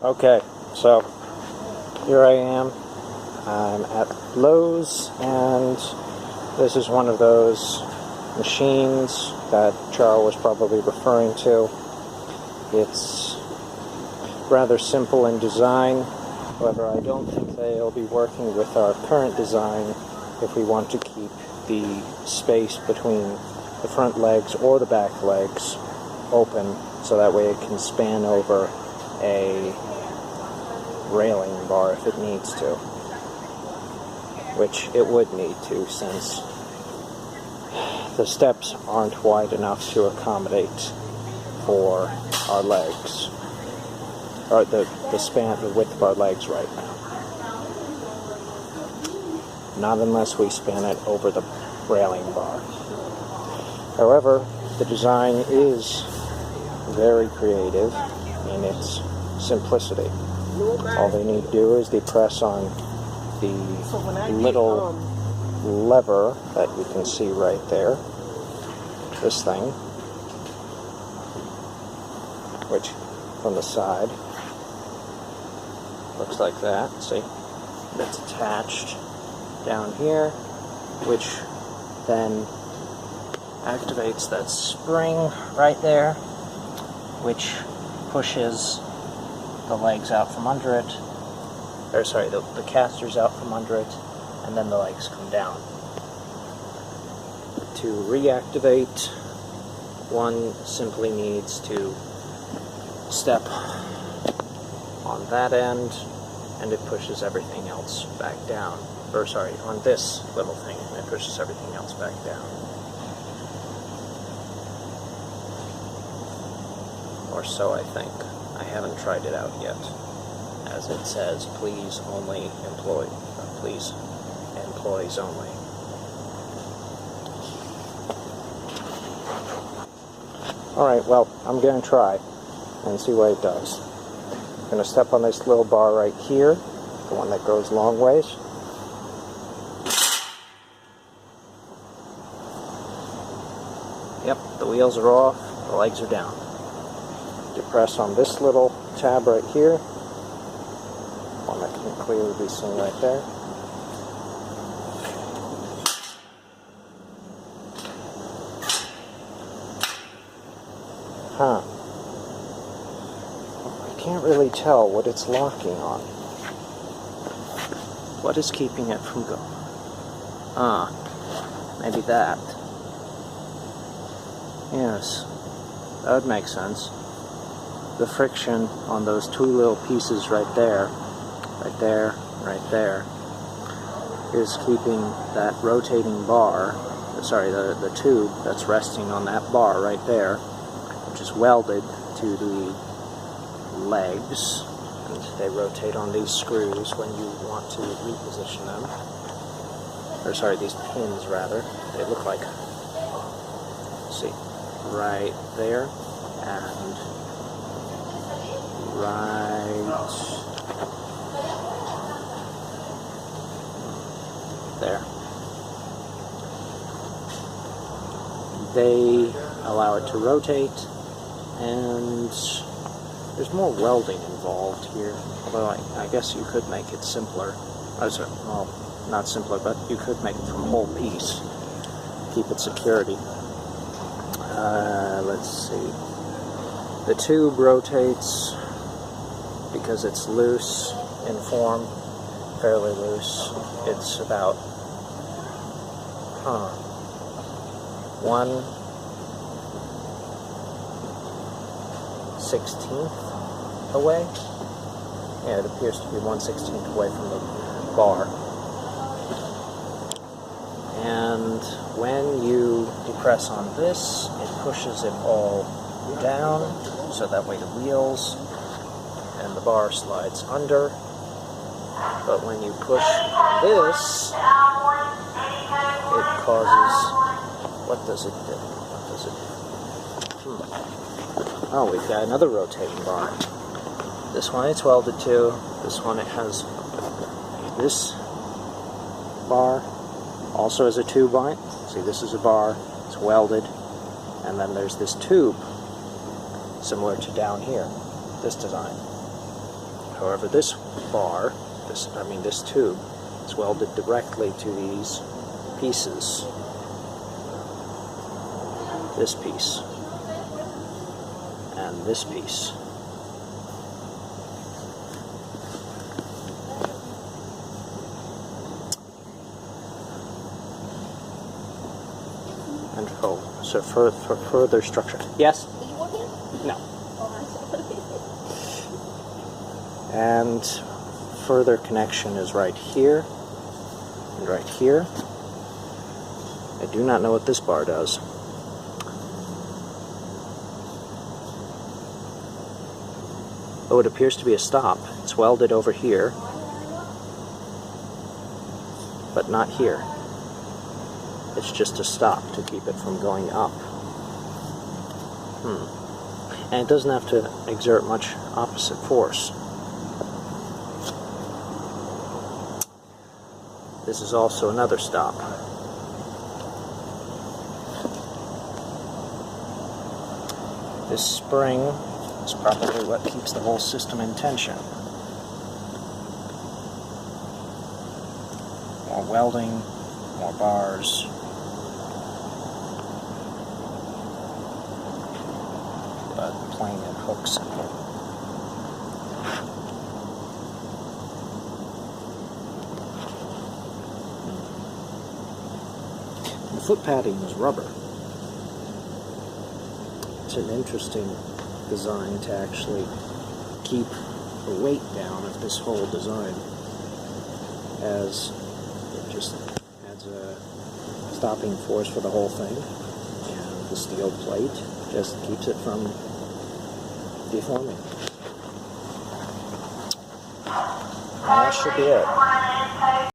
Okay, so here I am. I'm at Lowe's, and this is one of those machines that Charles was probably referring to. It's rather simple in design. However, I don't think they'll be working with our current design if we want to keep the space between the front legs or the back legs open, so that way it can span over a railing bar if it needs to, which it would need to, since the steps aren't wide enough to accommodate for our legs, or the width of our legs right now. Not unless we span it over the railing bar. However, the design is very creative in its simplicity. All they need to do is they press on the little lever that you can see right there, this thing, which from the side looks like that. See, it's attached down here, which then activates that spring right there, which pushes the legs out from under it, or sorry, the castors out from under it, and then the legs come down. To reactivate, one simply needs to step on that end, and it pushes everything else back down. Or sorry, on this little thing, and it pushes everything else back down. Or so I think. I haven't tried it out yet. As it says, please employees only. Alright, well, I'm going to try and see what it does. I'm going to step on this little bar right here, the one that goes long ways. Yep, the wheels are off, the legs are down. You press on this little tab right here, one that can clearly be seen right there. I can't really tell what it's locking on. What is keeping it from going? Maybe that. Yes, that would make sense. The friction on those two little pieces right there, is keeping that rotating bar, the tube that's resting on that bar right there, which is welded to the legs, and they rotate on these screws when you want to reposition them. Or sorry, these pins rather. They look like, see, right there, and right there. They allow it to rotate, and there's more welding involved here, although I guess you could make it simpler. Well, not simpler, but you could make it from a whole piece, keep it security. Let's see. The tube rotates because it's loose in form, fairly loose. It's about 1/16 away. Yeah, it appears to be 1/16 away from the bar. And when you depress on this, it pushes it all down, so that way the wheels and the bar slides under. But when you push on this, it causes, what does it do? Oh, we've got another rotating bar. This one it's welded to. This one it has this bar also has a tube on it. See, this is a bar, it's welded, and then there's this tube similar to down here, this design. However, this bar, this tube, is welded directly to these pieces. This piece and this piece. And so for further structure. Yes? Did you work here? No. Oh, I'm sorry. And further connection is right here and right here. I do not know what this bar does. Oh, it appears to be a stop. It's welded over here, but not here. It's just a stop to keep it from going up. And it doesn't have to exert much opposite force. This is also another stop. This spring is probably what keeps the whole system in tension. More welding, more bars. But plain in hooks. The foot padding is rubber. It's an interesting design to actually keep the weight down of this whole design, as it just adds a stopping force for the whole thing, and the steel plate just keeps it from deforming. And that should be it.